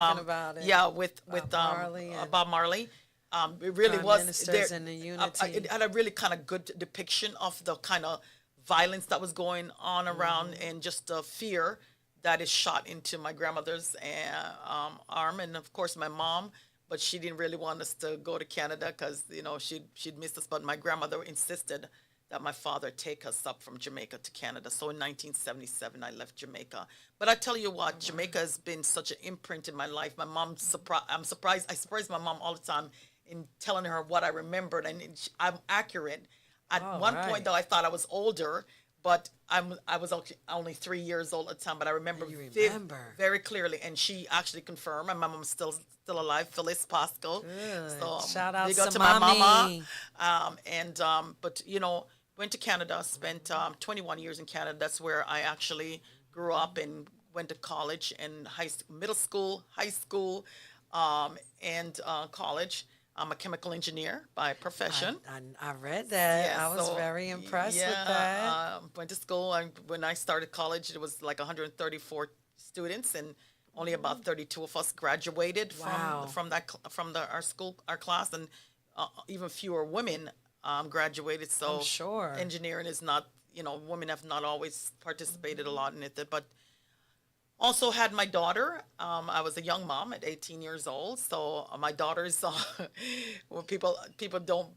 Talking about it. Yeah, with Bob Marley and Bob Marley. It really Prime was there. Ministers and the Unity. It had a really kind of good depiction of the kind of violence that was going on around, and just the fear that is shot into my grandmother's arm, and of course my mom. But she didn't really want us to go to Canada because she'd missed us. But my grandmother insisted that my father take us up from Jamaica to Canada. So in 1977, I left Jamaica. But I tell you what, Jamaica has been such an imprint in my life. My mom, I'm surprised. I surprise my mom all the time in telling her what I remembered, and I'm accurate. At one point, though, I thought I was older, but I was only 3 years old at the time. But I remember, very clearly, and she actually confirmed. And my mom's still alive, Phyllis Pasco. Good. So Shout out to my mommy. mama. But went to Canada, spent 21 years in Canada. That's where I actually grew up and went to college and middle school, high school, and college. I'm a chemical engineer by profession. I read that. Yeah, I was so, very impressed yeah, with that. went to school, and when I started college, it was like 134 students, and only about 32 of us graduated our class, and even fewer women graduated. So I'm sure engineering is not, women have not always participated a lot in it, but also had my daughter. I was a young mom at 18 years old. So my daughter's, well, people don't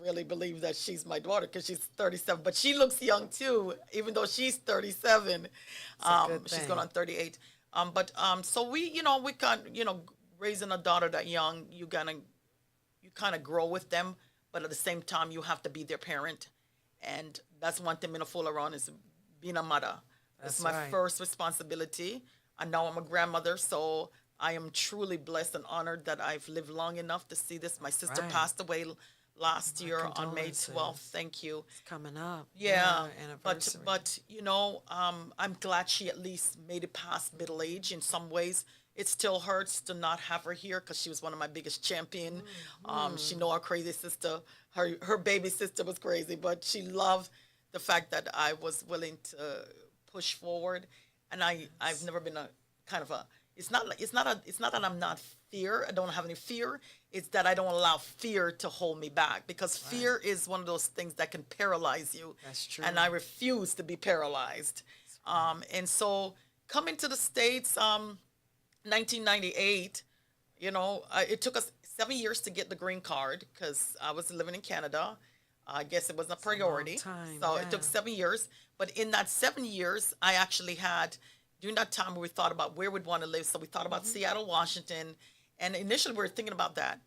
really believe that she's my daughter because she's 37, but she looks young too, even though she's 37. She's going on 38. So we kind raising a daughter that young, you kind of grow with them, but at the same time you have to be their parent, and that's one thing I'm gonna fool around is being a mother. It's my first responsibility. And now I'm a grandmother, so I am truly blessed and honored that I've lived long enough to see this. My sister passed away last year on May 12th. Thank you. It's coming up. Yeah, anniversary. but I'm glad she at least made it past middle age. In some ways, it still hurts to not have her here because she was one of my biggest champion. She know our crazy sister. Her baby sister was crazy, but she loved the fact that I was willing to push forward, and I've never been a kind of a. It's not that I'm not fear. I don't have any fear. It's that I don't allow fear to hold me back, because fear is one of those things that can paralyze you. That's true. And I refuse to be paralyzed. And so coming to the States, 1998, it took us 7 years to get the green card because I was living in Canada. I guess it was a priority. It took 7 years. But in that 7 years, I actually had, during that time, we thought about where we'd want to live. So we thought about Seattle, Washington. And initially we were thinking about that.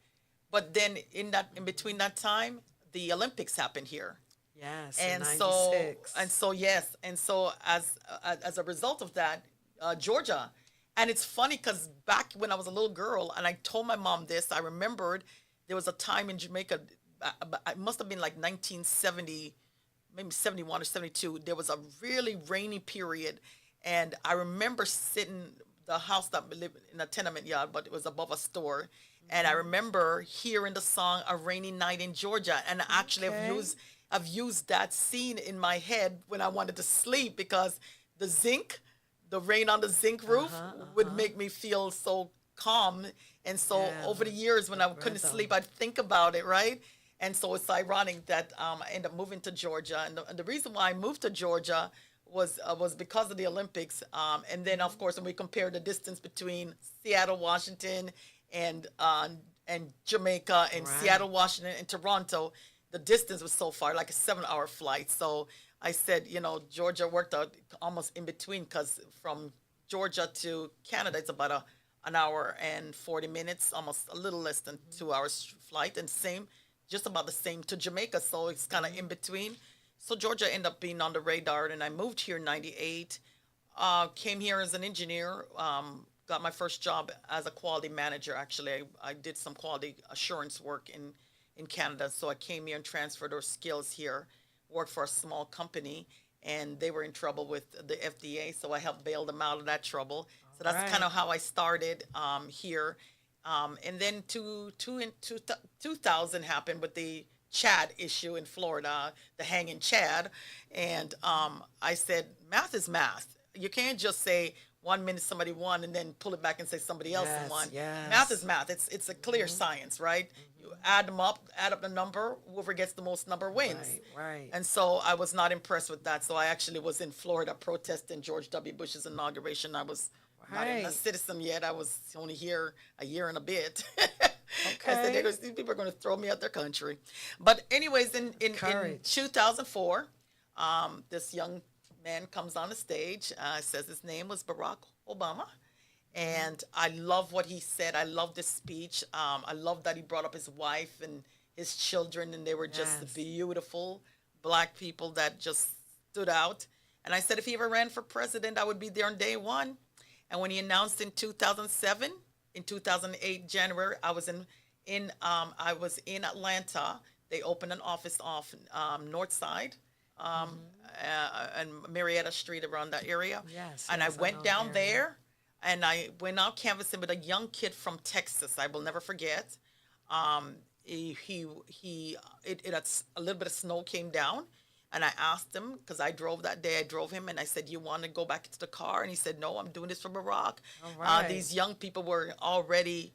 But then in between that time, the Olympics happened here. Yes, and in so 96. and so as a result of that, Georgia. And it's funny because back when I was a little girl, and I told my mom this, I remembered there was a time in Jamaica, it must have been like 1970, maybe 71 or 72. There was a really rainy period, and I remember sitting the house that we lived in a tenement yard, but it was above a store, and I remember hearing the song "A Rainy Night in Georgia," and actually I've used that scene in my head when I wanted to sleep, because the rain on the zinc roof would make me feel so calm. And so over the years when I couldn't sleep, I'd think about it, right? And so it's ironic that I ended up moving to Georgia. And the reason why I moved to Georgia was because of the Olympics. And then, of course, when we compare the distance between Seattle, Washington, and Jamaica, and Seattle, Washington, and Toronto, the distance was so far, like a 7-hour flight. So I said, Georgia worked out almost in between, because from Georgia to Canada, it's about an hour and 40 minutes, almost a little less than 2 hours flight, and just about the same to Jamaica. So it's kind of in between. So Georgia ended up being on the radar, and I moved here in 98, came here as an engineer, got my first job as a quality manager. Actually, I did some quality assurance work in Canada. So I came here and transferred those skills here, worked for a small company, and they were in trouble with the FDA, so I helped bail them out of that trouble. So that's kind of how I started here. And then 2000 happened with the Chad issue in Florida, the hanging Chad. And I said, math is math. You can't just say, 1 minute somebody won and then pull it back and say somebody else won. Math is Yes. math. It's a clear science, right? You add them up, add up the number, whoever gets the most number wins. Right, right. And so I was not impressed with that. So I actually was in Florida protesting George W. Bush's inauguration. I was not even a Right. citizen yet. I was only here a year and a bit. I said, Okay. these people are going to throw me out their country. But anyways, in Courage. 2004, this young man comes on the stage, says his name was Barack Obama. And I love what he said. I love this speech. I love that he brought up his wife and his children, and they were just Yes. beautiful black people that just stood out. And I said, if he ever ran for president, I would be there on day one. And when he announced in 2007, in 2008 January, I was in Atlanta. They opened an office off North Side, and Marietta Street around that area. Yes, And I yes, I went know down the area. there, and I went out canvassing with a young kid from Texas. I will never forget. It had a little bit of snow came down, and I asked him because I drove that day. I drove him, and I said, "You want to go back into the car?" And he said, "No, I'm doing this for Barack." All right. These young people were already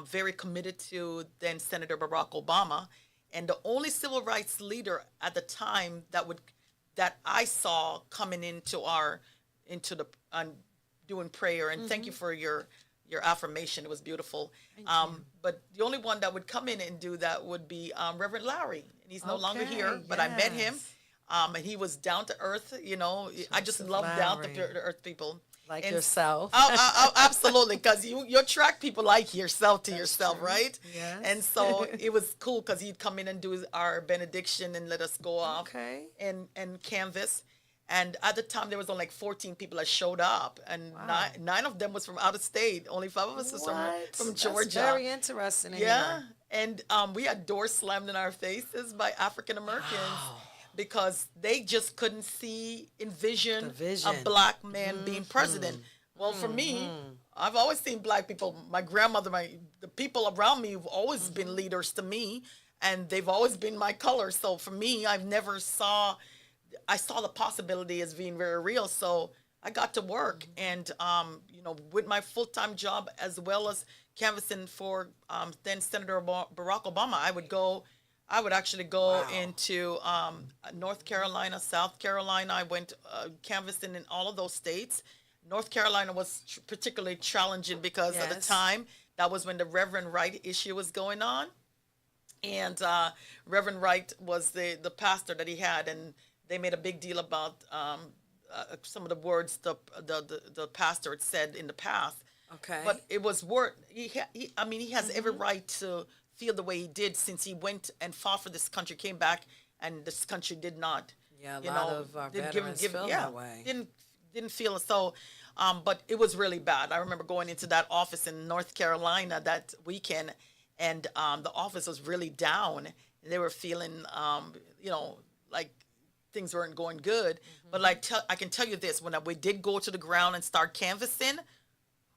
very committed to then Senator Barack Obama, and the only civil rights leader at the time that I saw coming into the doing prayer. And thank you for your affirmation. It was beautiful. But the only one that would come in and do that would be Reverend Larry, and he's no longer here. Okay, But I met him, yes. and he was down to earth. I just Joseph love down to Lowry. earth people. Like And yourself. absolutely, because you attract people like yourself to yourself, true. right? Yes. And so it was cool because he'd come in and do our benediction and let us go off Okay. and canvas. And at the time, there was only like 14 people that showed up, and Wow. nine of them was from out of state. Only 5 of us was What? from That's Georgia. very interesting. to Yeah, hear. and we had doors slammed in our faces by African Americans because they just couldn't envision The vision. a black man being president. Well, for me, I've always seen black people. My grandmother, the people around me have always been leaders to me, and they've always been my color. So for me, I saw the possibility as being very real. So I got to work, and with my full-time job as well as canvassing for then Senator Barack Obama, I would actually go Wow. into North Carolina, South Carolina. I went canvassing in all of those states. North Carolina was particularly challenging because at the Yes. time, that was when the Reverend Wright issue was going on. And Reverend Wright was the pastor that he had, and they made a big deal about some of the words the pastor had said in the past. Okay. But it was word. He has every right to feel the way he did since he went and fought for this country, came back, and this country did not. Yeah, a lot of our didn't veterans feel that way. Didn't feel it. So, but it was really bad. I remember going into that office in North Carolina that weekend, and the office was really down. They were feeling, like things weren't going good. But I can tell you this: when we did go to the ground and start canvassing,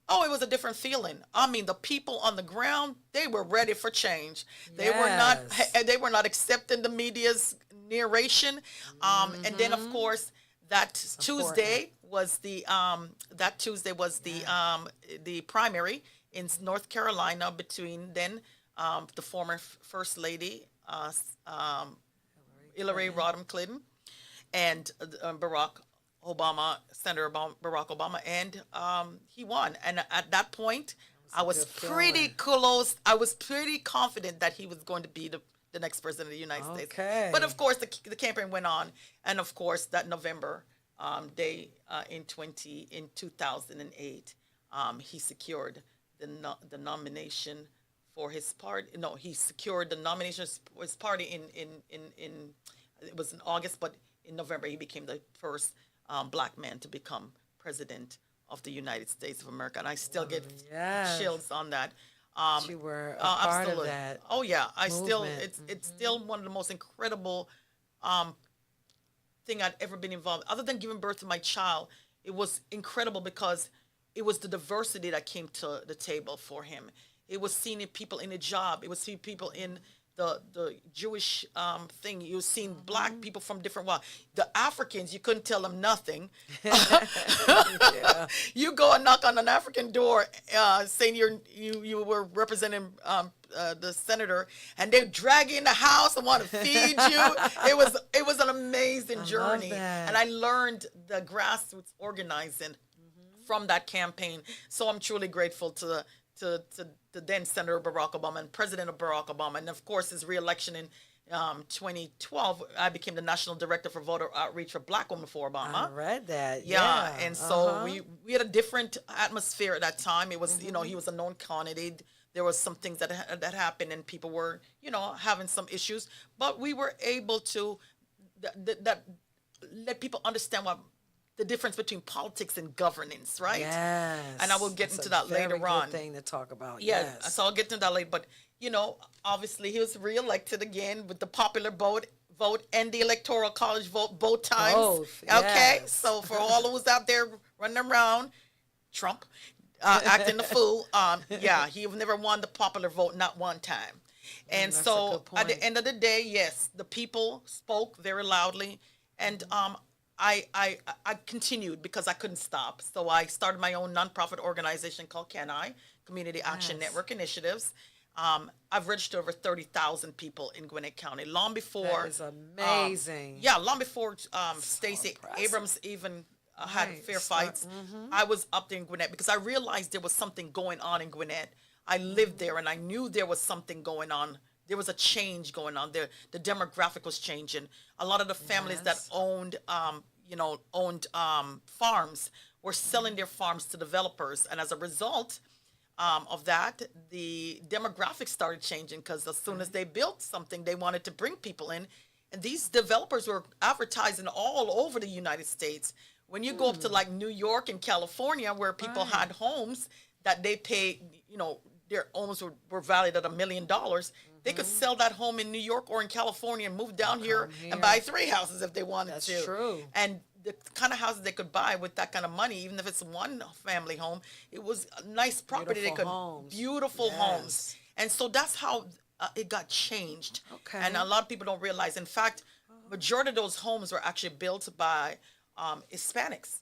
oh, it was a different feeling. I mean, the people on the ground, they were ready for change. They Yes. they were not accepting the media's narration. And then, of course, that Tuesday was the primary in North Carolina between then the former First Lady Hillary Rodham Clinton and Senator Barack Obama, and he won. And at that point, I was good pretty feeling. close. I was pretty confident that he was going to be the next president of the United States. Okay. But of course, the campaign went on, and of course, that November day in 2008, he secured the nomination for his party. No, he secured the nomination for his party in it was in August, but in November he became the first black man to become president of the United States of America, and I still get Yes. chills on that. You were a part of Absolutely. that. Oh yeah, movement. it's still one of the most incredible thing I'd ever been involved. Other than giving birth to my child, it was incredible because it was the diversity that came to the table for him. It was seeing people in a job. It was seeing people in the Jewish thing. You've seen black people from different the Africans, you couldn't tell them nothing. Yeah. You go and knock on an African door, saying you were representing the senator, and they drag you in the house and want to feed you. It was an amazing journey, that. and I learned the grassroots organizing from that campaign. So I'm truly grateful to the then Senator Barack Obama and President Barack Obama, and of course his re-election in 2012. I became the national director for voter outreach for Black women for Obama. I read that. Yeah, and so we had a different atmosphere at that time. It was he was a known candidate. There was some things that happened, and people were having some issues, but we were able to that let people understand what the difference between politics and governance, right? Yes. And I will get into that later on. Good thing to talk about. Yeah, Yes. so I'll get into that later. But obviously he was reelected again with the popular vote and the electoral college vote both times. Both, okay, yes. so for all who's out there running around, Trump acting the fool. Yeah, he never won the popular vote, not one time. And that's a so good point. at the end of the day, yes, the people spoke very loudly, and I continued because I couldn't stop. So I started my own nonprofit organization called Can I, Community Action Yes. Network Initiatives. I've registered over 30,000 people in Gwinnett County. Long before That is amazing. long before Stacey impressive. Abrams even had Right, fair start- fights, I was up there in Gwinnett because I realized there was something going on in Gwinnett. I lived there and I knew there was something going on. There was a change going on there. The demographic was changing. A lot of the families that Yes. owned farms were selling their farms to developers, and as a result of that, the demographics started changing because as soon as they built something, they wanted to bring people in, and these developers were advertising all over the United States. When you go up to like New York and California, where people Right. had homes that they paid, their homes were valued at $1 million. They could sell that home in New York or in California and move down here here. and buy 3 houses if they wanted That's to. true. And the kind of houses they could buy with that kind of money, even if it's one family home, it was a nice property. Beautiful they could homes. beautiful Yes. homes, and so that's how it got changed. Okay. And a lot of people don't realize. In fact, majority of those homes were actually built by Hispanics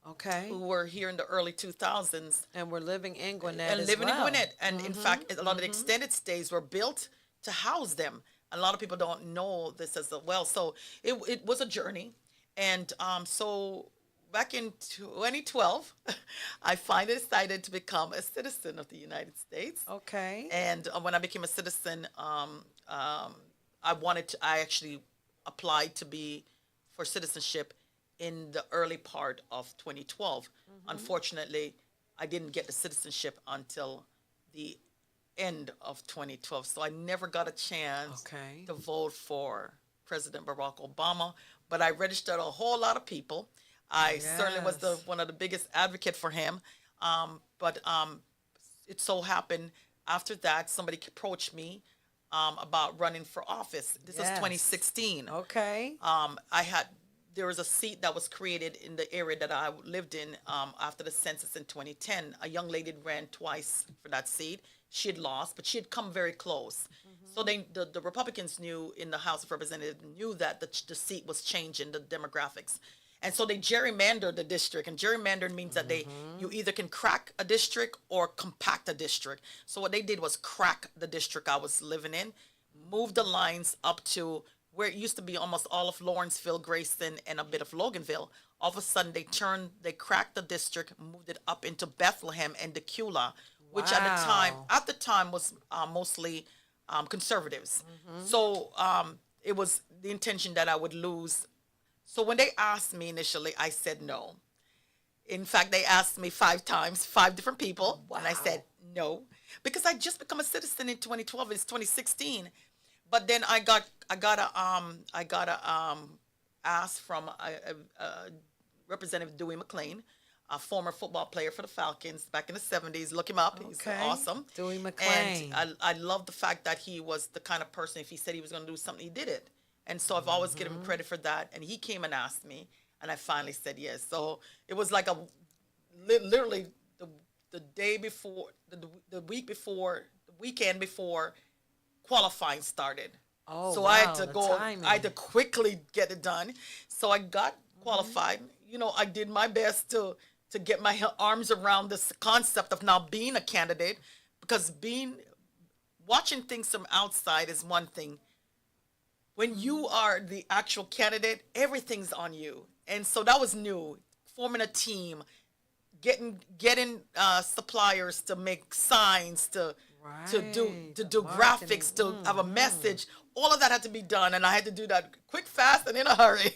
Okay. who were here in the early 2000s And we're living in Gwinnett and as living well. in Gwinnett. And in fact, a lot of the extended stays were built to house them. And a lot of people don't know this as well. So it was a journey. And so back in 2012, I finally decided to become a citizen of the United States. Okay. And when I became a citizen, I actually applied to be for citizenship in the early part of 2012. Unfortunately, I didn't get the citizenship until the end of 2012. So I never got a chance Okay. to vote for President Barack Obama, but I registered a whole lot of people. I certainly was Yes. one of the biggest advocate for him. But it so happened after that, somebody approached me about running for office. This was Yes. 2016. Okay. There was a seat that was created in the area that I lived in after the census in 2010. A young lady ran twice for that seat. She had lost, but she had come very close. So the Republicans knew in the House of Representatives knew that the seat was changing, the demographics. And so they gerrymandered the district, and gerrymandered means that you either can crack a district or compact a district. So what they did was crack the district I was living in, move the lines up to where it used to be almost all of Lawrenceville, Grayson, and a bit of Loganville. All of a sudden, they cracked the district, moved it up into Bethlehem and Decula, which Wow. at the time was mostly conservatives. So it was the intention that I would lose. So when they asked me initially, I said no. In fact, they asked me 5 times, 5 different people, and I said no, because I just become a citizen in 2012. It's 2016. But then I got a ask from Representative Dewey McClain, a former football player for the Falcons back in the 70s. Look him up. He's Okay. awesome. Dewey McClain. And I love the fact that he was the kind of person, if he said he was going to do something, he did it. And so I've always given him credit for that. And he came and asked me, and I finally said yes. So it was like literally the day before, the week before, the weekend before qualifying started. Oh, So I had wow, to the go. timing. I had to quickly get it done. So I got qualified. You know, I did my best to get my arms around this concept of now being a candidate, because being watching things from outside is one thing. When you are the actual candidate, everything's on you. And so that was new. Forming a team, getting suppliers to make signs, to do Marketing. graphics, to have a message. All of that had to be done, and I had to do that quick, fast, and in a hurry.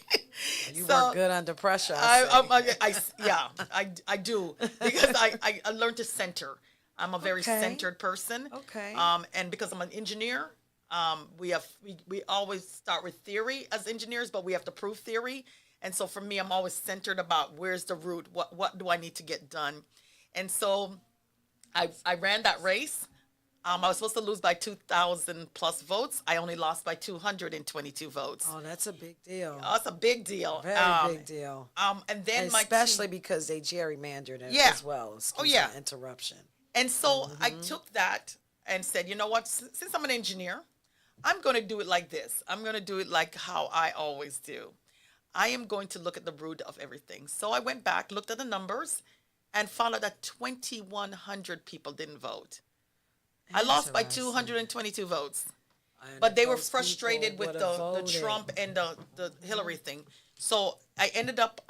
You So work good under pressure. I do, because I learned to center. I'm a very Okay. centered person. Okay. And because I'm an engineer, we always start with theory as engineers, but we have to prove theory. And so for me, I'm always centered about where's the route, what do I need to get done. And so I ran that race. I was supposed to lose by 2,000 plus votes. I only lost by 222 votes. Oh, that's a big deal. That's a big deal. Very big deal. And then Especially my team, because they gerrymandered it Yeah. as well. Excuse Oh, yeah. my interruption. and so I took that and said, you know what? Since I'm an engineer, I'm going to do it like this. I'm going to do it like how I always do. I am going to look at the root of everything. So I went back, looked at the numbers, and found out that 2,100 people didn't vote. I lost by Interesting. 222 votes. And But they if were those frustrated people with would've the voted. Trump and the Hillary thing. So I ended up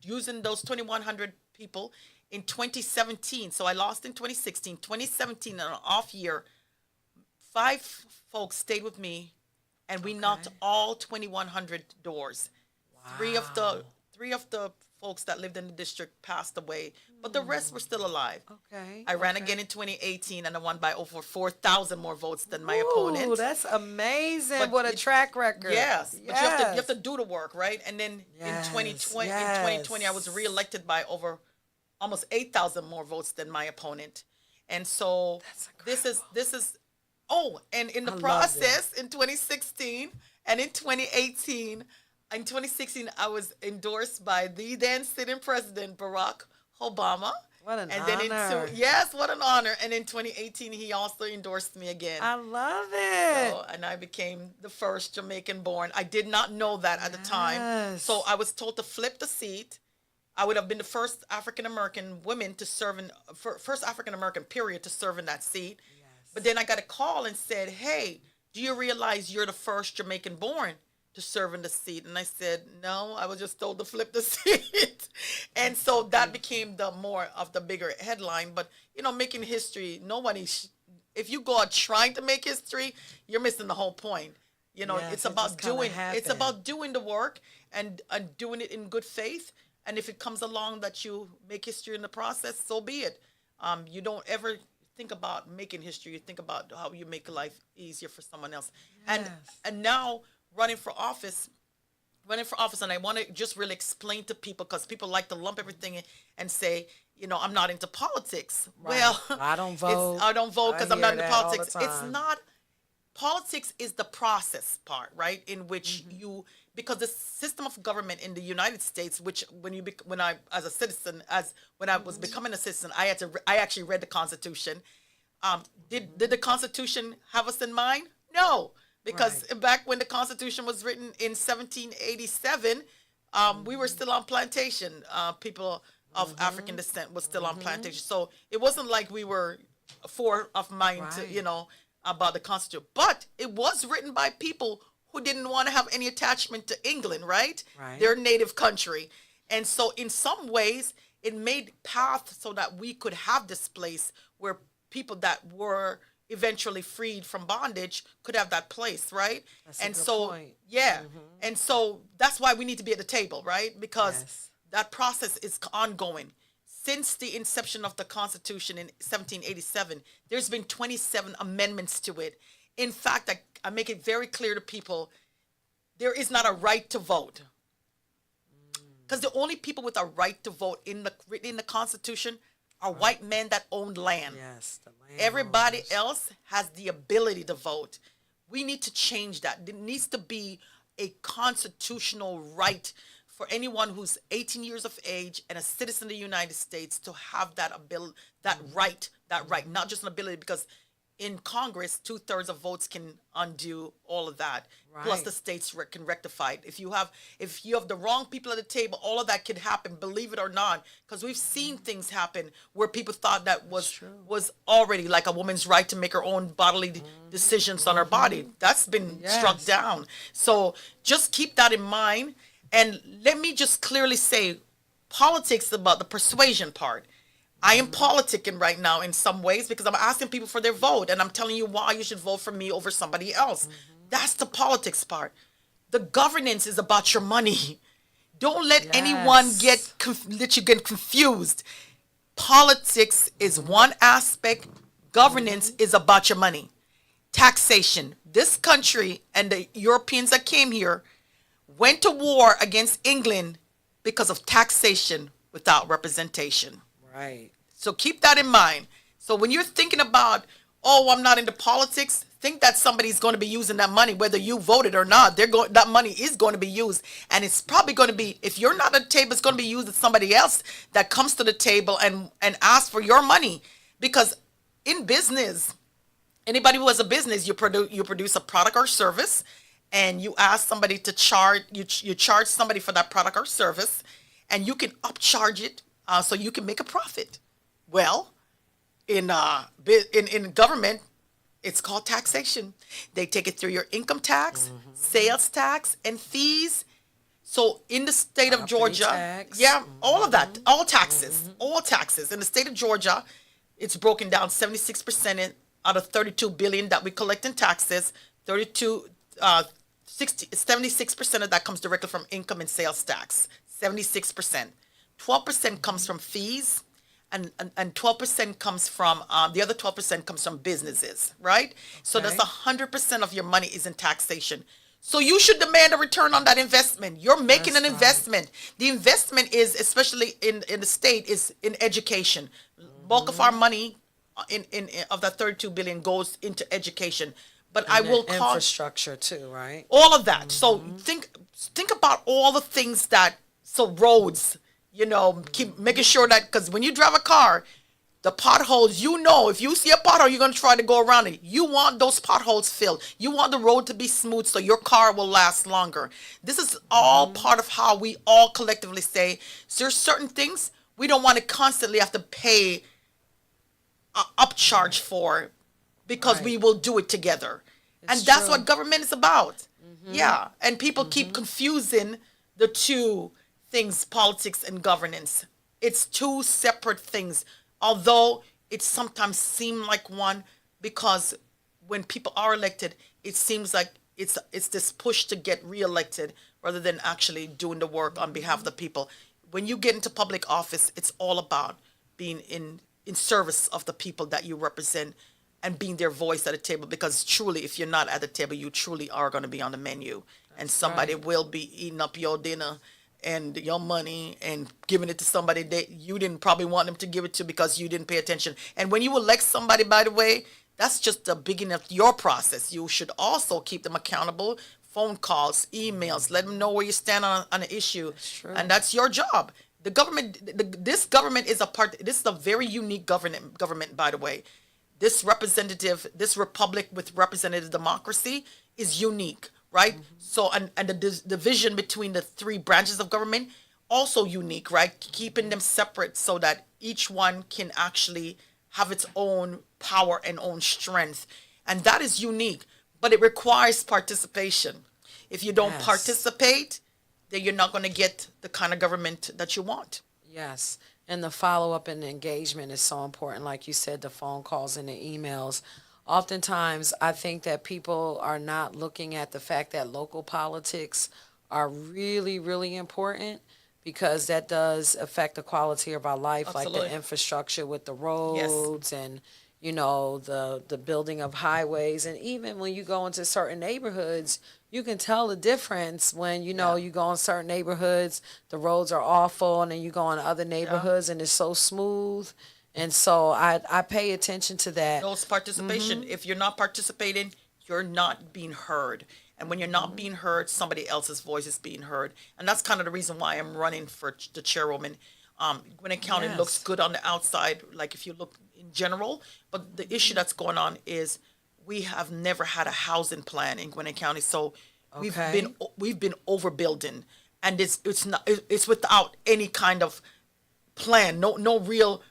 using those 2,100 people in 2017. So I lost in 2016. 2017, an off year, 5 folks stayed with me, and we knocked all 2,100 doors. Three of the folks that lived in the district passed away, but the rest were still alive. Okay. I ran okay. again in 2018, and I won by over 4,000 more votes than my Ooh, opponent. that's amazing. But What a track record. Yes, but Yes. you have to do the work, right? And then Yes, in 2020, I was yes. reelected by over almost 8,000 more votes than my opponent. And so That's this is and in the I love process in 2016 and in 2018, in 2016 I was endorsed by the then sitting president Barack Obama. What an and honor. then yes, what an honor. And in 2018 he also endorsed me again. I love it. So, and I became the first Jamaican born. I did not know that at the time. Yes. So I was told to flip the seat. I would have been the first African American woman to serve first African American period to serve in that seat. But then I got a call and said, "Hey, do you realize you're the first Jamaican born to serve in the seat?" And I said, "No, I was just told to flip the seat." And so that became the more of the bigger headline. But you know, making history, if you go out trying to make history, you're missing the whole point. You know, Yes, it's it about just kinda it's happened. about doing the work and doing it in good faith. And if it comes along that you make history in the process, so be it. You don't ever think about making history. You think about how you make life easier for someone else. Yes. And now running for office, and I want to just really explain to people, because people like to lump everything in and say, you know, I'm not into politics. Right. Well, I don't vote. I don't vote because I I'm not hear into that all politics. the It's time. not. Politics is the process part, right? In which because the system of government in the United States, which when I as a citizen, when I was becoming a citizen, I actually read the Constitution. Did the Constitution have us in mind? No, because back when the Constitution was written in 1787, we were still on plantation. People of African descent was still on plantation, so it wasn't like we were of mind to about the Constitution. But it was written by people who didn't want to have any attachment to England, right? Their native country. And so in some ways, it made path so that we could have this place where people that were eventually freed from bondage could have that place, right? That's a and good so, point. yeah. And so that's why we need to be at the table, right? Because Yes. that process is ongoing. Since the inception of the Constitution in 1787, there's been 27 amendments to it. In fact, I make it very clear to people, there is not a right to vote. Because the only people with a right to vote written in the Constitution are white men that owned land. Yes. The land Everybody owners. else has the ability to vote. We need to change that. There needs to be a constitutional right for anyone who's 18 years of age and a citizen of the United States to have that ability, that right, not just an ability, because in Congress, 2/3 of votes can undo all of that. Plus Right. the states can rectify it. If you have the wrong people at the table, all of that could happen, believe it or not, because we've seen things happen where people thought that was true. was already like a woman's right to make her own bodily decisions on her body. That's been struck Yes. down. So just keep that in mind. And let me just clearly say, politics about the persuasion part. I am politicking right now in some ways because I'm asking people for their vote and I'm telling you why you should vote for me over somebody else. That's the politics part. The governance is about your money. Don't let anyone Yes. let you get confused. Politics is one aspect, governance is about your money. Taxation. This country and the Europeans that came here went to war against England because of taxation without representation. Right. So keep that in mind. So when you're thinking about, oh, I'm not into politics, think that somebody's going to be using that money, whether you voted or not. That money is going to be used, and it's probably going to be, if you're not at the table, it's going to be used with somebody else that comes to the table and asks for your money. Because in business, anybody who has a business, you produce a product or service, and you ask somebody to charge you charge somebody for that product or service, and you can upcharge it so you can make a profit. Well, in government, it's called taxation. They take it through your income tax, sales tax, and fees. So in the state of Property Georgia, tax. yeah, all of that, all taxes. In the state of Georgia, it's broken down 76% out of 32 billion that we collect in taxes. 76% of that comes directly from income and sales tax. 76%. 12% comes from fees, and 12% comes from the other 12% comes from businesses, right? So that's Okay. 100% of your money is in taxation. So you should demand a return on that investment. You're making That's an right. investment. The investment is, especially in the state, is in education. Bulk of our money in of that 32 billion goes into education. But I And will the call infrastructure too, right? all of that. So think about all the things that, so roads, keep making sure that, because when you drive a car, the potholes, if you see a pothole, you're going to try to go around it. You want those potholes filled. You want the road to be smooth so your car will last longer. This is all part of how we all collectively say, so there's certain things we don't want to constantly have to pay a upcharge for, because Right. we will do it together. And It's that's true. what government is about. Yeah. And people keep confusing the two things, politics and governance. It's two separate things, although it sometimes seems like one, because when people are elected, it seems like it's this push to get reelected rather than actually doing the work on behalf of the people. When you get into public office, it's all about being in service of the people that you represent and being their voice at the table, because truly, if you're not at the table, you truly are going to be on the menu, and somebody right. will be eating up your dinner and your money and giving it to somebody that you didn't probably want them to give it to because you didn't pay attention. And when you elect somebody, by the way, that's just the beginning of your process. You should also keep them accountable. Phone calls, emails, let them know where you stand on an issue. true. And that's your job. The government, this government is a part, this is a very unique government, by the way. This republic with representative democracy is unique, right? So, and the division between the three branches of government, also unique, right? Keeping them separate so that each one can actually have its own power and own strength. And that is unique, but it requires participation. If you don't Yes. participate, then you're not going to get the kind of government that you want. Yes. And the follow up and the engagement is so important. Like you said, the phone calls and the emails. Oftentimes, I think that people are not looking at the fact that local politics are really, really important, because that does affect the quality of our life, like Absolutely. the infrastructure with the Yes. roads and the building of highways. And even when you go into certain neighborhoods, you can tell the difference when Yeah. you go in certain neighborhoods, the roads are awful, and then you go in other neighborhoods and it's so smooth. And so I pay attention to that. Those participation. If you're not participating, you're not being heard. And when you're not being heard, somebody else's voice is being heard. And that's kind of the reason why I'm running for the chairwoman. Gwinnett County looks Yes. good on the outside. Like if you look in general, but the issue that's going on is we have never had a housing plan in Gwinnett County, so Okay. we've been overbuilding, and it's not it's without any kind of plan, no real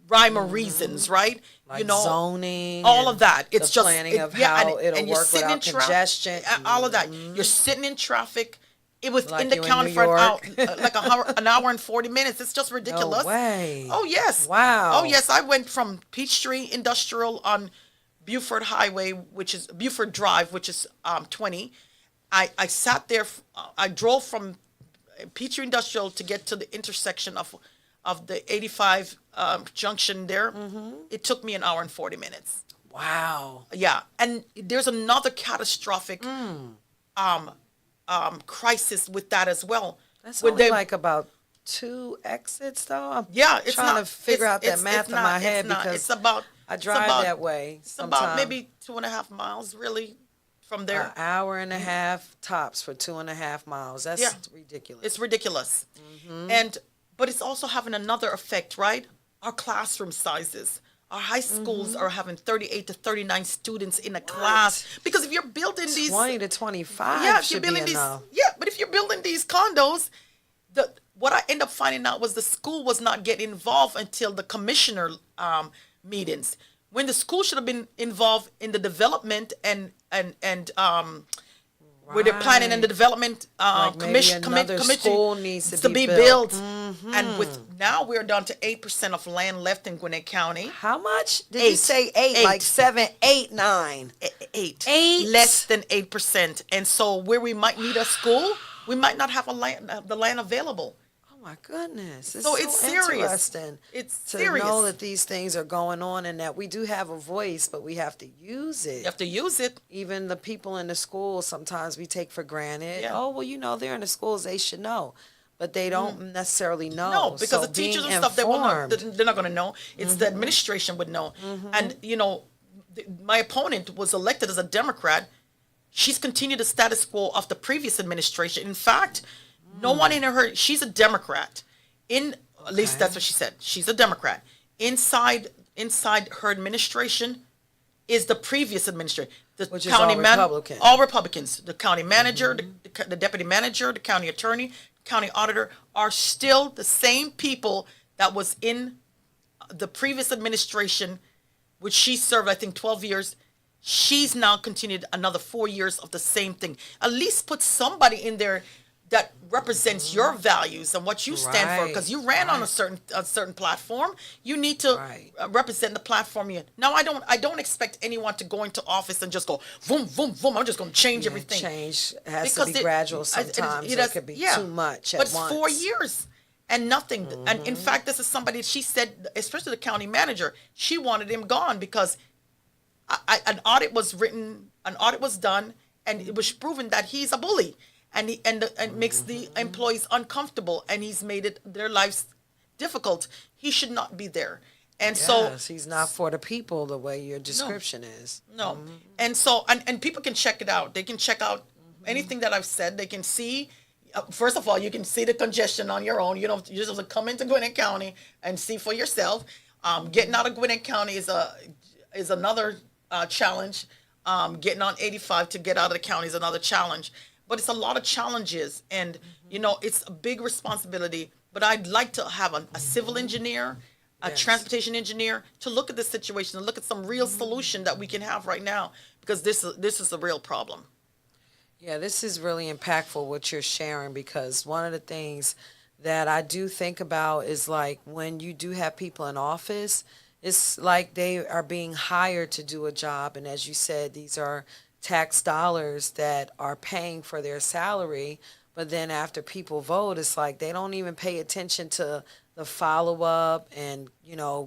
rhyme or reasons, right? Like zoning, all and of that. It's the just planning of how it'll you're work sitting without in congestion. all of that. You're sitting in traffic. It was Like in the you in county New for York. like an hour and 40 minutes. It's just ridiculous. No way. Oh yes. Wow. Oh yes. I went from Peachtree Industrial on Buford Highway, which is Buford Drive, which is 20. I sat there. I drove from Peachtree Industrial to get to the intersection of the 85 junction there. It took me an hour and 40 minutes. Wow. Yeah, and there's another catastrophic crisis with that as well. That's When only they- like about 2 exits, though. I'm yeah, it's trying not, to figure out that it's- math it's in not- my it's head not. because it's about I it's drive about- that way It's sometimes. about maybe 2.5 miles, really, from there. An hour and a half tops for 2.5 miles. That's Yeah. ridiculous. It's ridiculous. But it's also having another effect, right? Our classroom sizes. Our high schools are having 38 to 39 students in a class. Because if you're building these 20 to 25 yeah, if should you're be building these enough. yeah, but if you're building these condos, what I end up finding out was the school was not getting involved until the commissioner meetings. When the school should have been involved in the development and where they're planning and the development Like maybe commission another school needs to be built. built. And with now we're down to 8% of land left in Gwinnett County. How much? Did you 8. say 8? 8. Like 7, 8, 9. 8. 8? Less than 8%. And so where we might need a school, we might not have the land available. Oh my goodness. It's So so it's serious. interesting It's to serious. know that these things are going on and that we do have a voice, but we have to use it. You have to use it. Even the people in the schools, sometimes we take for granted. Yeah. Oh, well, they're in the schools, they should know. But they don't necessarily know. No, because So the teachers being and stuff, they're not going to know. It's the Mm-hmm. administration would know. And, my opponent was elected as a Democrat. She's continued the status quo of the previous administration. In fact, no one in her, she's a Democrat. At least that's what she said. She's a Democrat. Inside her administration is the previous administration. Which is all Republican. All Republicans. The county manager, the deputy manager, the county attorney, county auditor are still the same people that was in the previous administration, which she served, I think, 12 years. She's now continued another 4 years of the same thing. At least put somebody in there that represents your values and what you stand for, because you ran on a certain platform. You need to represent the platform you. Now, I don't expect anyone to go into office and just go boom, boom, boom. I'm just going to change everything. Change has to be gradual sometimes. It could be too much at But once. 4 years and nothing. And in fact, this is somebody she said, especially the county manager, she wanted him gone because an audit was done, and it was proven that he's a bully. And makes the employees uncomfortable, and he's made their lives difficult. He should not be there. And Yes, he's not for the people the way your description is. no. And so and people can check it out. They can check out anything that I've said. They can see. First of all, you can see the congestion on your own. You just have to come into Gwinnett County and see for yourself. Getting out of Gwinnett County is another challenge. Getting on 85 to get out of the county is another challenge. But it's a lot of challenges, and it's a big responsibility. But I'd like to have a civil engineer, a transportation engineer, to look at this situation and look at some real solution that we can have right now, because this is a real problem. Yeah, this is really impactful what you're sharing, because one of the things that I do think about is like when you do have people in office, it's like they are being hired to do a job, and as you said, these are tax dollars that are paying for their salary. But then after people vote, it's like they don't even pay attention to the follow-up and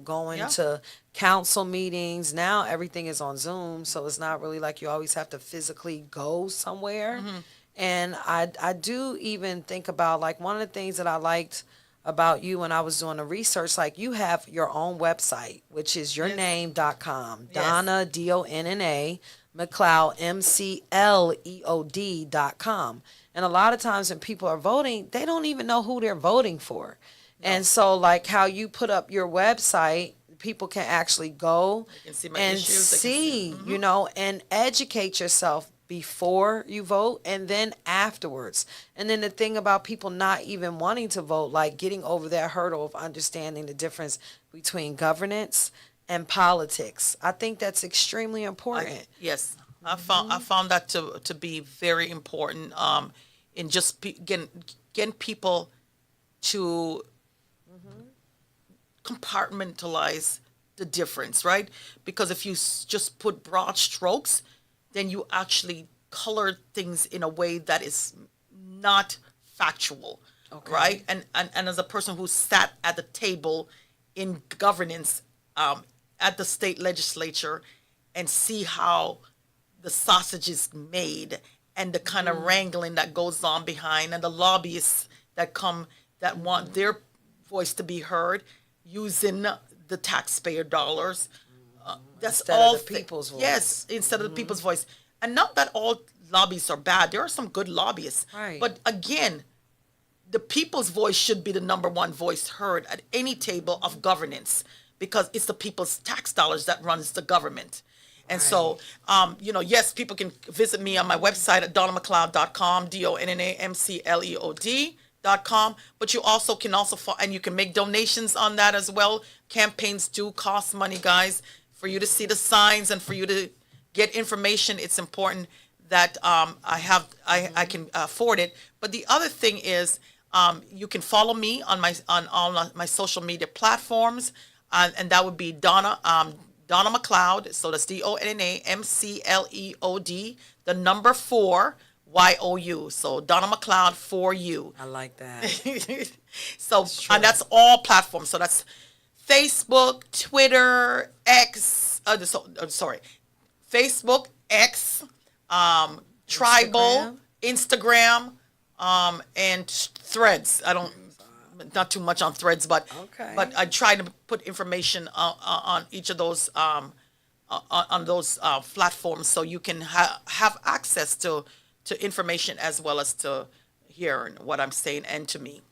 going to council meetings. Now everything is on Zoom, so it's not really like you always have to physically go somewhere. And I do even think about, like, one of the things that I liked about you when I was doing the research, like, you have your own website, which is yourname.com. Donna, Donna, McLeod, MCLEOD.com. And a lot of times when people are voting, they don't even know who they're voting for. And so, like, how you put up your website, people can actually go They can see my and issues. They can see. see, you know, and educate yourself before you vote and then afterwards. And then the thing about people not even wanting to vote, like getting over that hurdle of understanding the difference between governance and politics. I think that's extremely important. Yes, I found that to be very important. In just getting people to compartmentalize the difference, right? Because if you just put broad strokes, then you actually color things in a way that is not factual, Okay. right? And as a person who sat at the table in governance, at the state legislature, and see how the sausage is made and the kind of wrangling that goes on behind, and the lobbyists that want their voice to be heard using the taxpayer dollars. That's Instead of all the people's voice. Yes, instead of the people's voice. And not that all lobbyists are bad. There are some good lobbyists. Right. But again, the people's voice should be the number one voice heard at any table of governance, because it's the people's tax dollars that runs the government. And so, yes, people can visit me on my website at donnamcleod.com, DONNAMCLEOD.com. But you also can and you can make donations on that as well. Campaigns do cost money, guys. For you to see the signs and for you to get information, it's important that I can afford it. But the other thing is, you can follow me on all my social media platforms, and that would be Donna McLeod. So that's DONNAMCLEOD, the number 4 YOU. So Donna McLeod for you. I like that. So true. and that's all platforms. So that's Facebook, Twitter, X. Facebook, X, Tribal, Instagram, and Threads. I don't, not too much on Threads, but Okay. but I try to put information on each of those on those platforms, so you can have access to information as well as to hearing what I'm saying and to me.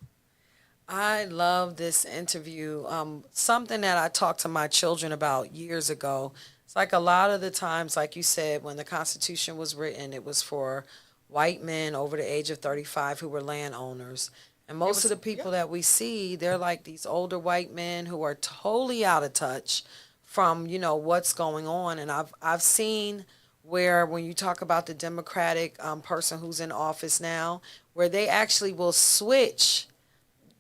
I love this interview. Something that I talked to my children about years ago. It's like a lot of the times, like you said, when the Constitution was written, it was for white men over the age of 35 who were landowners. And most of the people that we see, they're like these older white men who are totally out of touch from, what's going on. And I've seen where when you talk about the Democratic person who's in office now, where they actually will switch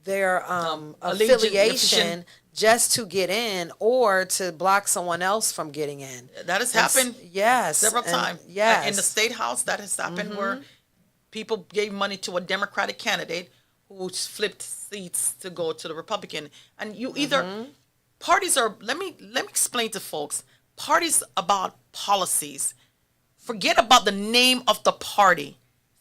their affiliation just to get in or to block someone else from getting in. That has happened Yes. several and- times. Yes. In the state house, that has happened where people gave money to a Democratic candidate who flipped seats to go to the Republican. And you either parties are, let me explain to folks, parties about policies. Forget about the name of the party.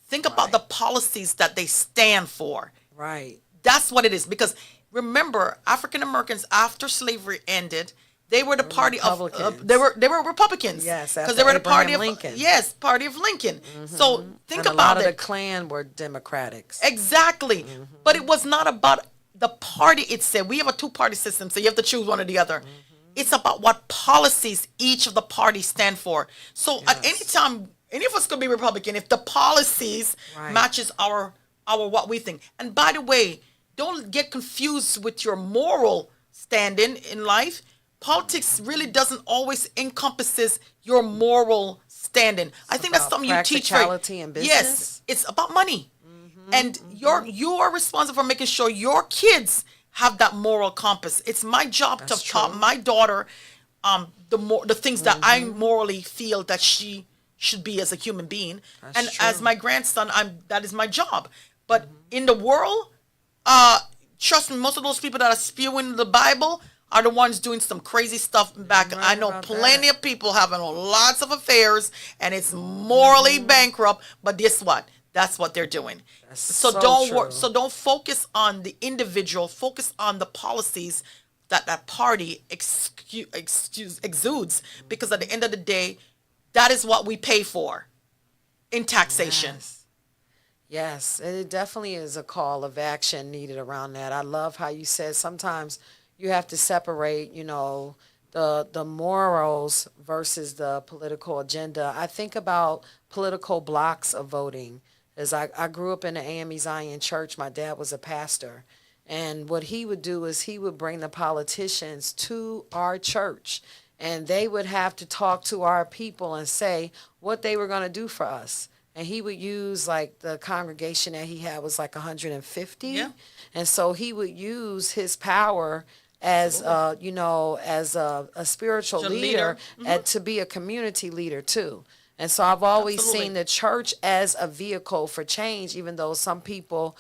Think about the policies that they stand for. Right. That's what it is. Because remember, African Americans after slavery ended, they were the party of Republicans. they were Republicans. Yes, because after they were the party Abraham of Lincoln. Yes, party of Lincoln. So think And a about lot of it. the Klan were Democrats. Exactly. But it was not about the party itself. We have a two-party system, so you have to choose one or the other. It's about what policies each of the parties stand for. So at any time, any of us could be Republican if the policies Right. matches our what we think. And by the way, don't get confused with your moral standing in life. Politics really doesn't always encompasses your moral standing. I think that's about something you teach. practicality in business. Yes, it's about money, and you are responsible for making sure your kids have that moral compass. It's my job to taught my daughter the things that I morally feel that she should be as a human being, and as true. my grandson, that is my job. But in the world, trust me, most of those people that are spewing the Bible are the ones doing some crazy stuff back. Right I know about plenty that. of people having lots of affairs, and it's morally bankrupt. But guess what? That's what they're doing. So, so don't true. so don't focus on the individual. Focus on the policies that party exudes. Because at the end of the day, that is what we pay for in taxation. Yes, it definitely is a call of action needed around that. I love how you said sometimes, you have to separate, the morals versus the political agenda. I think about political blocks of voting. As I grew up in the AME Zion Church, my dad was a pastor. And what he would do is he would bring the politicians to our church, and they would have to talk to our people and say what they were going to do for us. And he would use, like, the congregation that he had was like 150. Yeah. And so he would use his power as as a spiritual Your leader, leader. to be a community leader too. And so I've always Absolutely. seen the church as a vehicle for change, even though some people,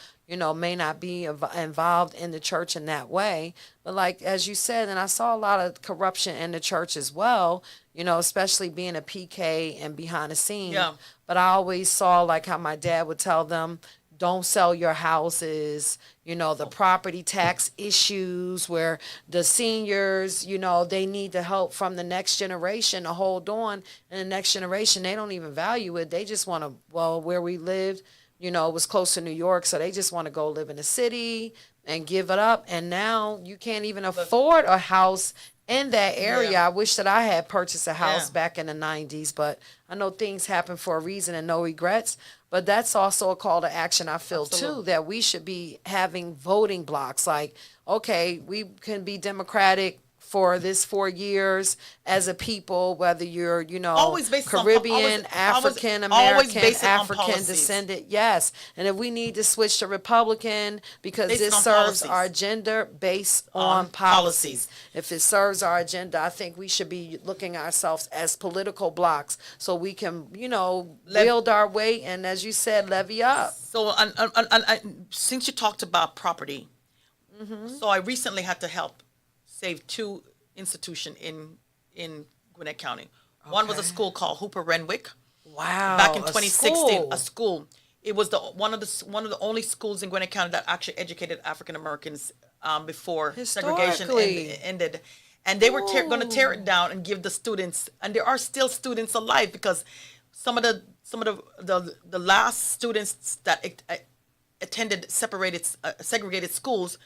may not be involved in the church in that way. But like, as you said, and I saw a lot of corruption in the church as well, especially being a PK and behind the scenes. Yeah. But I always saw, like, how my dad would tell them, don't sell your houses, the property tax issues where the seniors, they need the help from the next generation to hold on. And the next generation, they don't even value it. They just want to, where we lived, it was close to New York, so they just want to go live in the city and give it up. And now you can't even afford a house in that area. Yeah. I wish that I had purchased a house Yeah. back in the 90s, but I know things happen for a reason and no regrets. But that's also a call to action, I feel, Absolutely. too, that we should be having voting blocks. Like, okay, we can be Democratic for this 4 years as a people, whether you're, Always based on Caribbean, always African always American, based it on African policies. descendant, yes. And if we need to switch to Republican because Based this on serves policies. our agenda, based On on policies. policies. If it serves our agenda, I think we should be looking at ourselves as political blocks so we can, build our way and, as you said, levy up. So, since you talked about property, so I recently had to help save two institutions in Gwinnett County. One was a Okay. school called Hooper Renwick. Wow. Back in a 2016, school. a school. It was one of the only schools in Gwinnett County that actually educated African Americans before segregation Historically. ended. And they were going to tear Ooh. it down and give the students, and there are still students alive because some of the last students that attended segregated schools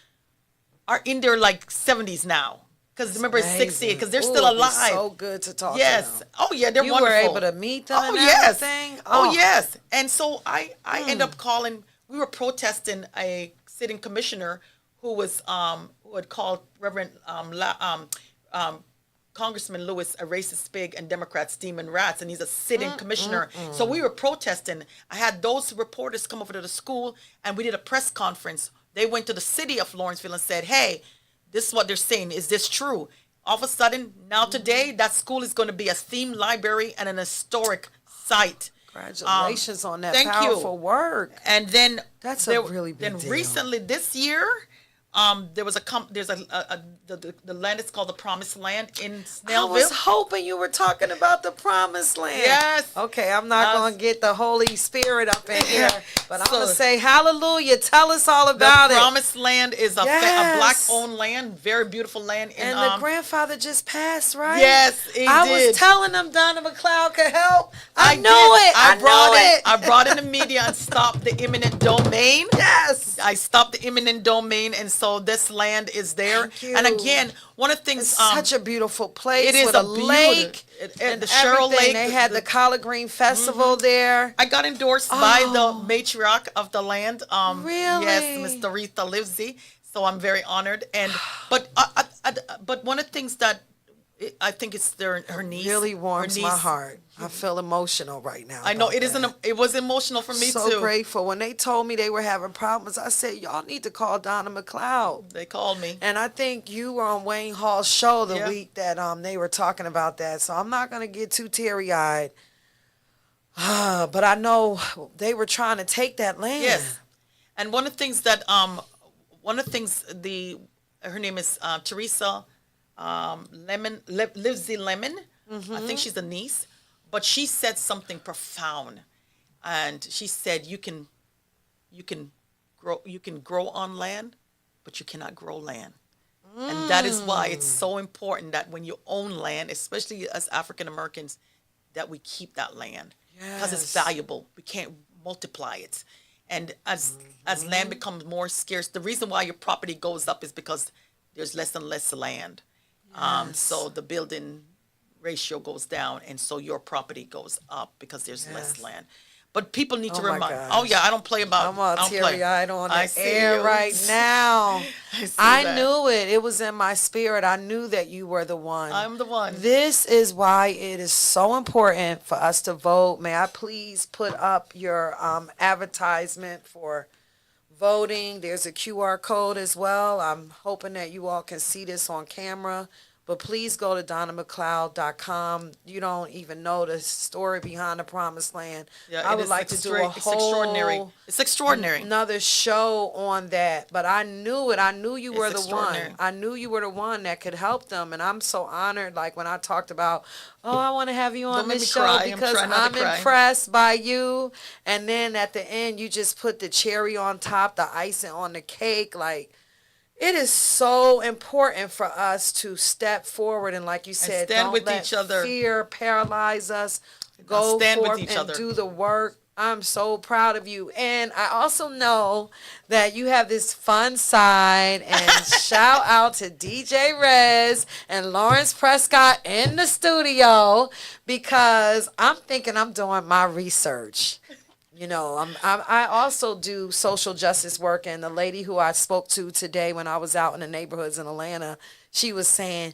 are in their like 70s now. Because remember, it's 68, because they're still Ooh, it'd be alive. so good to talk Yes. to them. Oh, yeah, they're You wonderful. were able to meet them Oh, and yes. everything? Oh, Oh. yes. And so I end up calling, we were protesting a sitting commissioner who had called Reverend Congressman Lewis a racist pig and Democrats demon rats, and he's a sitting commissioner. So we were protesting. I had those reporters come over to the school, and we did a press conference. They went to the city of Lawrenceville and said, hey, this is what they're saying. Is this true? All of a sudden, now today, that school is going to be a themed library and an historic site. Congratulations on that thank you. powerful work. And then That's a really big Then deal. recently this year, there's the land is called the Promised Land in I Snellville. was hoping you were talking about the promised land. Yes. Okay, I'm not going to get the Holy Spirit up in here, but I'm So- going to say hallelujah. Tell us all The about it. Promised Land is a Yes. black-owned land, very beautiful land. And the grandfather just passed, right? Yes, he I did. was telling them Donna McLeod could help. I knew did. it. I brought knew it. I brought in the media and stopped the eminent domain. Yes. I stopped the eminent domain, and so this land is there. Thank you. And again, one of the things, It's such a beautiful place. it is with a a lake beautiful- and the Cheryl everything. Lake, They the- had the Collard Green Festival there. I got endorsed by the Oh. matriarch of the land. Really? Yes, Miss Doretha Livesey. So I'm very honored. And but one of the things that I think it's her niece. Really her warms my niece. heart. I feel emotional right now. I know about it isn't. that. It was emotional for me So too. grateful. When they told me they were having problems, I said, y'all need to call Donna McLeod. They called me. And I think you were on Wayne Hall's show the Yeah. week that they were talking about that. So I'm not going to get too teary-eyed. But I know they were trying to take that land. Yes, and one of the things that her name is Teresa Livesey Lemon. I think she's a niece, but she said something profound, and she said you can grow on land, but you cannot grow land. And that is why it's so important that when you own land, especially as African Americans, that we keep that land because it's Yes. valuable. We can't multiply it. And as land becomes more scarce, the reason why your property goes up is because there's less and less land. Yes. So the building ratio goes down, and so your property goes up because there's less Yes. land. But people need to Oh my remind. gosh. Oh yeah, I don't play about. I'm all I don't play. teary-eyed on I the see air you. right now. I see I that. knew it. It was in my spirit. I knew that you were the one. I'm the one. This is why it is so important for us to vote. May I please put up your advertisement for voting? There's a QR code as well. I'm hoping that you all can see this on camera. But please go to DonnaMcLeod.com. You don't even know the story behind the Promised Land. Yeah, I it would is like to do a it's extraordinary. whole It's extraordinary. another show on that. But I knew it. I knew you were the one. extraordinary. I knew you were the one that could help them. And I'm so honored. Like when I talked about, oh, I want to have you on Don't make this me show cry. I'm because trying not I'm to cry. impressed by you. And then at the end, you just put the cherry on top, the icing on the cake. Like, it is so important for us to step forward and, like you said, stand don't with let each other. fear paralyze us. Go stand with forth each and other. do the work. I'm so proud of you. And I also know that you have this fun side. And shout out to DJ Rez and Lawrence Prescott in the studio, because I'm thinking I'm doing my research. You know, I also do social justice work, and the lady who I spoke to today when I was out in the neighborhoods in Atlanta, she was saying,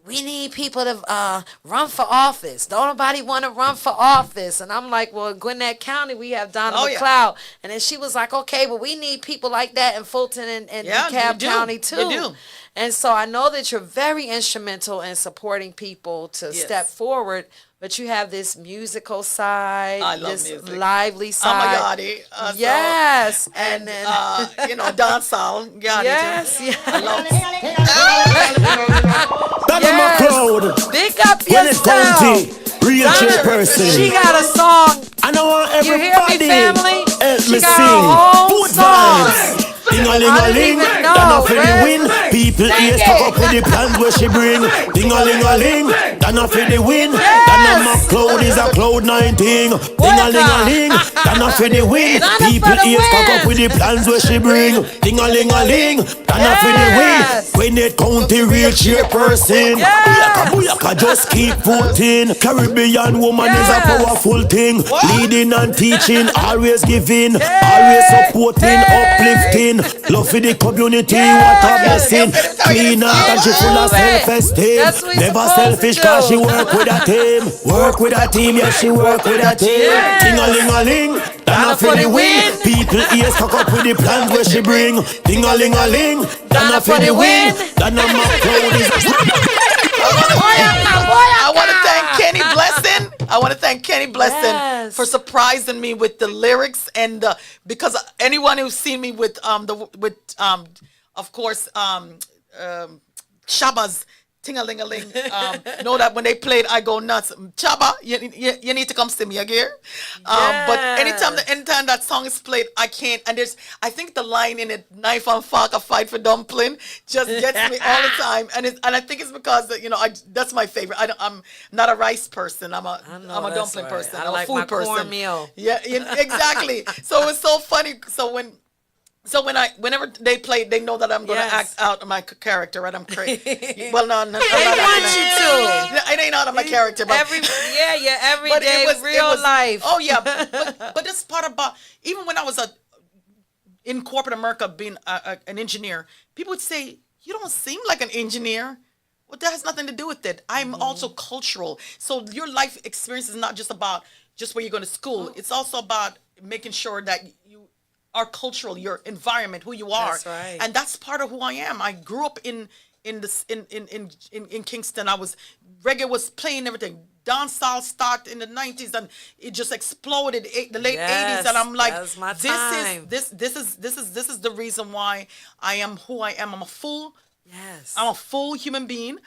we need people to run for office. Don't nobody want to run for office. And I'm like, well, in Gwinnett County, we have Donna Oh, yeah. McLeod. And then she was like, okay, but we need people like that in Fulton and Yeah, DeKalb you do. County, too. You do. And so I know that you're very instrumental in supporting people to Yes. step forward. But you have this musical side, I love this music. lively side. I'm a yachty. Yes, And then dancehall. Yachty. yes, yes. Donna Yes. McLeod, Big up Gwinnett County, yourself. real Donna, chairperson. she got a song. I know want You hear me, everybody family? help She me got sing. her own Good song. vibes. Ding a ling I a didn't ling, even know, Donna for the man. win. People Sing ears it. cock up with the plans where she bring. Ding a ling, Donna for the win. Donna McLeod is a cloud 19. Ding a ling, Donna for the win. Donna for People the ears cock win. up with the plans where she bring. Ding a ling, Donna for the win. Yes. Gwinnett County real chairperson. Yes. Booyaka, just keep voting. Caribbean woman is a Yes. powerful thing. Leading and teaching, always giving, Yes. always supporting, Hey. uplifting. Love for the community, Yes. what a blessing. Clean up and she full of Move it. self-esteem. That's what we Never supposed to selfish do. cause she work with a team. Work with a team, yes she work with a team. Yes. Ding-a-ling-a-ling, Donna for the win. People ears cock up with the plans where she bring. Ding-a-ling-a-ling, Donna for the win. Donna McLeod is I want to thank Kenny Blessing. I want to thank Kenny Blessing Yes. for surprising me with the lyrics and because anyone who's seen me with of course Shabba's Ting-a-ling-a-ling, know that when they played I Go Nuts. Chaba, you need to come see me again. But anytime that song is played, I can't. And I think the line in it, knife and fork, a fight for dumpling, just gets me all the time. And I think it's because that's my favorite. I'm not a rice person. I'm a that's dumpling right. person. I I'm like a food my person. cornmeal. Yeah, exactly. So it was so funny. So whenever they play, they know that I'm going to Yes. act out my character, right? I'm crazy. Well, no, I'm not They want acting you to. it ain't out of my character, but Everyday it real was, life. Oh yeah, but this part about even when I was in corporate America being an engineer, people would say you don't seem like an engineer. Well, that has nothing to do with it. I'm also cultural. So your life experience is not just about just where you're going to school. It's also about making sure that you are cultural, your environment, who you are. That's right. And that's part of who I am. I grew up in Kingston. Reggae was playing everything. Dancehall started in the 90s and it just exploded the late Yes, 80s, and I'm like, that was my time. this is the reason why I am who I am. I'm Yes. a full human being.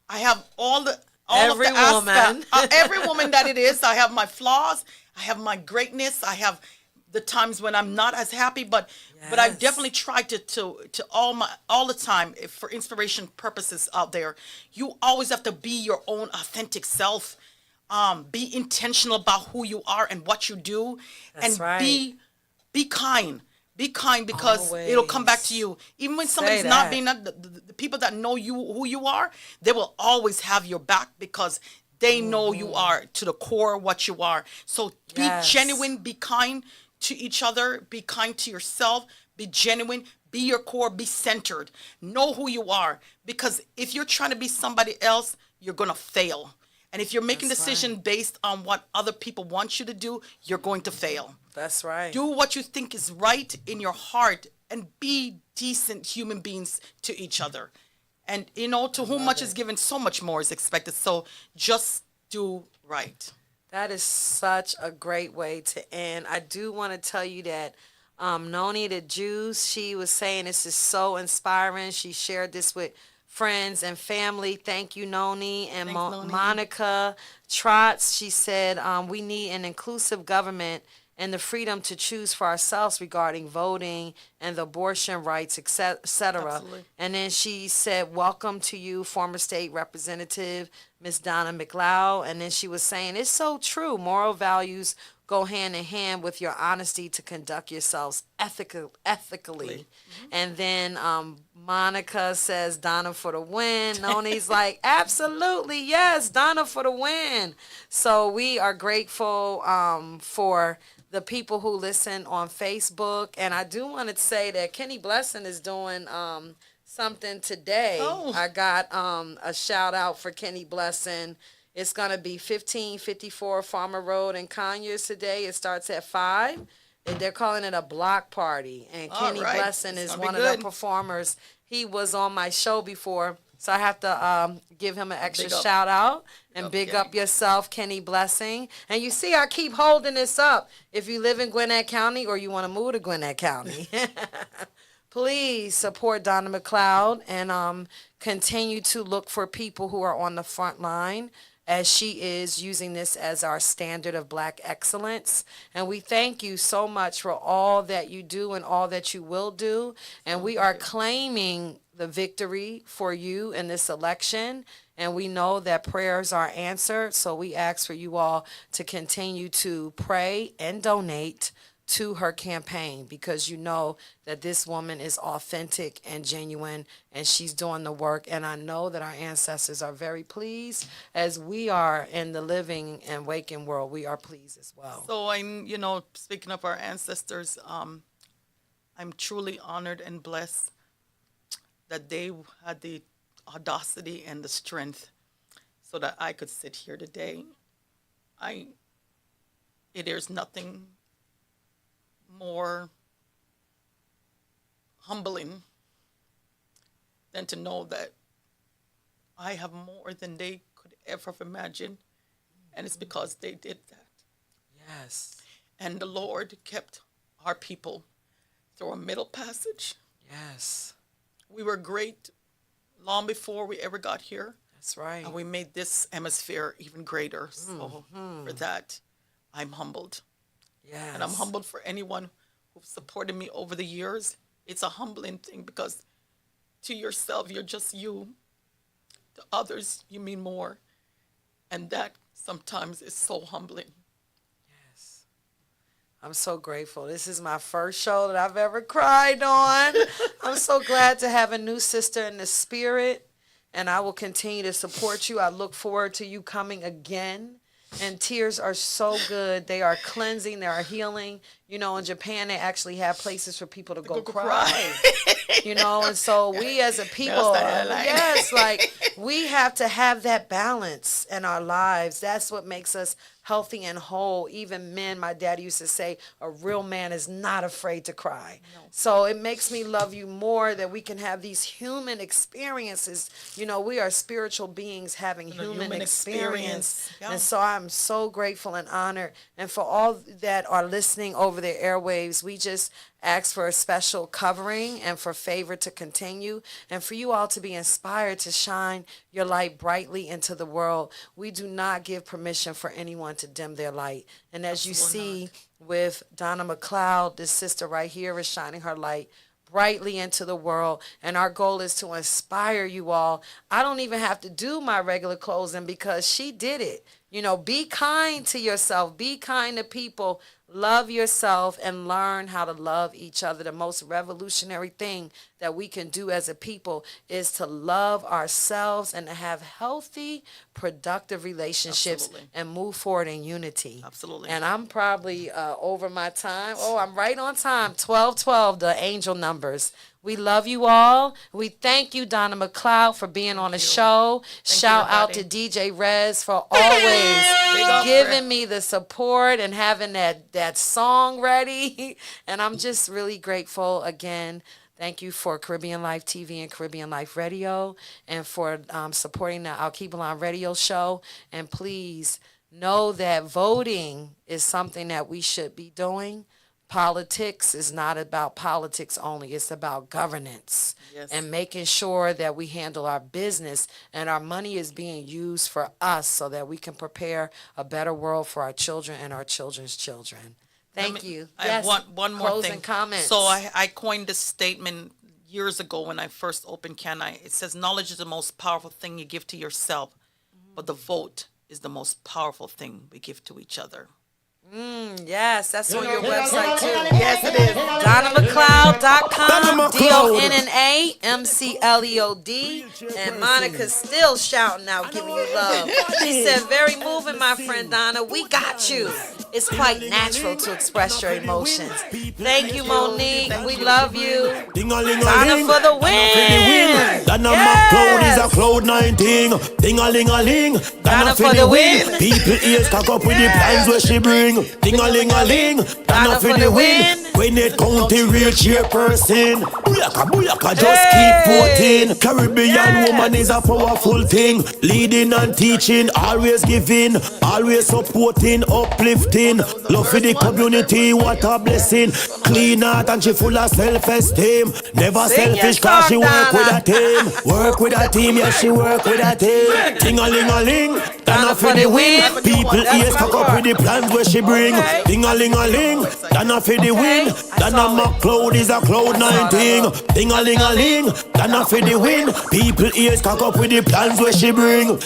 I have all Every of the woman. every woman that it is. I have my flaws. I have my greatness. I have the times when I'm not as happy, but I Yes. definitely try to all the time for inspiration purposes out there. You always have to be your own authentic self. Be intentional about who you are and what you do, That's and right. be kind. Be kind because it'll come back to you. Even when somebody's not being the people that know you who you are, they will always have your back because they know you are to the core what you are. So be genuine, be kind to each other, be kind to yourself, be genuine, be your core, be centered. Know who you are, because if you're trying to be somebody else, you're going to fail. And if you're making decisions based on what other people want you to do, you're going to fail. That's right. Do what you think is right in your heart and be decent human beings to each other. And, to whom much is given, so much more is expected. So just do right. That is such a great way to end. I do want to tell you that Noni the Juice, she was saying this is so inspiring. She shared this with friends and family. Thank you, Noni. And Noni. Monica Trotz, she said, we need an inclusive government and the freedom to choose for ourselves regarding voting and the abortion rights, etc. And then she said, welcome to you, former state representative, Miss Donna McLeod. And then she was saying, it's so true. Moral values go hand in hand with your honesty to conduct yourselves ethically. Mm-hmm. And then Monica says, Donna for the win. Noni's like, absolutely, yes, Donna for the win. So we are grateful for the people who listen on Facebook. And I do want to say that Kenny Blessing is doing something today. I got a shout out for Kenny Blessing. It's going to be 1554 Farmer Road in Conyers today. It starts at 5. And they're calling it a block party. And Kenny Blessing is one of the performers. He was on my show before. So I have to give him an extra shout out and big up yourself, Kenny Blessing. And you see, I keep holding this up. If you live in Gwinnett County or you want to move to Gwinnett County, please support Donna McLeod and continue to look for people who are on the front line, as she is using this as our standard of Black excellence. And we thank you so much for all that you do and all that you will do. And we are claiming the victory for you in this election. And we know that prayers are answered. So we ask for you all to continue to pray and donate to her campaign, because you know that this woman is authentic and genuine and she's doing the work. And I know that our ancestors are very pleased, as we are in the living and waking world. We are pleased as well. So I'm, speaking of our ancestors, I'm truly honored and blessed that they had the audacity and the strength so that I could sit here today. There's nothing more humbling than to know that I have more than they could ever have imagined, and it's because they did that. Yes. And the Lord kept our people through a middle passage. Yes. We were great long before we ever got here. That's right. And we made this hemisphere even greater. So for that, I'm humbled. Yes. And I'm humbled for anyone who supported me over the years. It's a humbling thing, because to yourself, you're just you. To others, you mean more. And that sometimes is so humbling. Yes. I'm so grateful. This is my first show that I've ever cried on. I'm so glad to have a new sister in the spirit. And I will continue to support you. I look forward to you coming again. And tears are so good. They are cleansing. They are healing. In Japan, they actually have places for people to go cry. And so we as a people, we have to have that balance in our lives. That's what makes us healthy and whole. Even men, my dad used to say, a real man is not afraid to cry. No. So it makes me love you more that we can have these human experiences. We are spiritual beings having human experience. Yeah. And so I'm so grateful and honored. And for all that are listening over the airwaves, we just ask for a special covering and for favor to continue, and for you all to be inspired to shine your light brightly into the world. We do not give permission for anyone to dim their light. And as you see with Donna McLeod, this sister right here is shining her light brightly into the world, and our goal is to inspire you all. I don't even have to do my regular closing because she did it. You know, be kind to yourself. Be kind to people. Love yourself and learn how to love each other. The most revolutionary thing that we can do as a people is to love ourselves and to have healthy, productive relationships Absolutely. and move forward in unity. Absolutely. And I'm probably over my time. Oh, I'm right on time. 12:12, the angel numbers. We love you all. We thank you, Donna McLeod, for being on the show. Shout out to DJ Rez for always giving me the support and having that song ready. And I'm just really grateful again. Thank you for Caribbean Life TV and Caribbean Life Radio and for supporting the Alkebulan radio show. And please know that voting is something that we should be doing. Politics is not about politics only. It's about governance and making sure that we handle our business and our money is being used for us so that we can prepare a better world for our children and our children's children. Thank you. I have one more Closing thing. comments. So I coined this statement years ago when I first opened Can-I. It says, knowledge is the most powerful thing you give to yourself, but the vote is the most powerful thing we give to each other. Yes, that's on your website too. Yes, it is. DonnaMcLeod.com, DonnaMcLeod. And Monica's still shouting out, giving you love. She said, very moving, my friend Donna. We got you. It's quite natural to express your emotions. Thank you, Monique. We love you. Donna for the win. Donna McLeod is a cloud 19. Ding-a-ling-a-ling. Donna for the win. People ears cock up with the plans where she bring. Ding-a-ling-a-ling. Donna for the win. When it county real chairperson. Booyaka, booyaka, just keep voting. Caribbean woman is a powerful thing. Leading and teaching, always giving, always supporting, uplifting. Love for the community, what a blessing. Clean heart and she full of self-esteem. Never selfish cause she work with a team. Work with a team, yes she work with a team. Ding-a-ling-a-ling, Donna for the win. People ears cock up with the plans where she bring. Ding-a-ling-a-ling, Donna for the win. Donna McLeod is a cloud 19. Ding-a-ling-a-ling, Donna for the win. People ears cock up with the plans where she bring.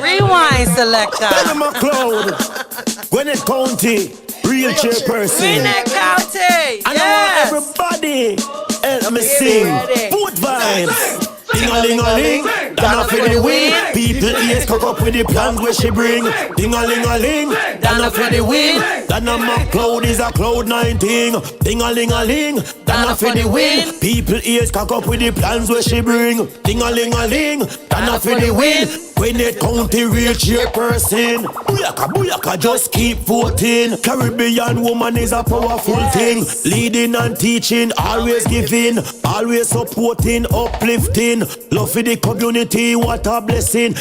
Rewind, selector. Donna McLeod, Gwinnett County, real chairperson. Gwinnett County. I know everybody. Let me sing. Food vibes. Ding-a-ling-a-ling, Donna for the win. People ears cock up with the plans where she bring. Ding-a-ling-a-ling, Donna for the win. Donna McLeod is a cloud 19. Ding-a-ling-a-ling, Donna for the win. People ears cock up with the plans where she bring. Ding-a-ling-a-ling, Donna for the win. Gwinnett County real chairperson. Booyaka, booyaka, just keep voting. Caribbean woman is a powerful thing. Leading and teaching, always giving, always supporting, uplifting. Love for the community, what a blessing.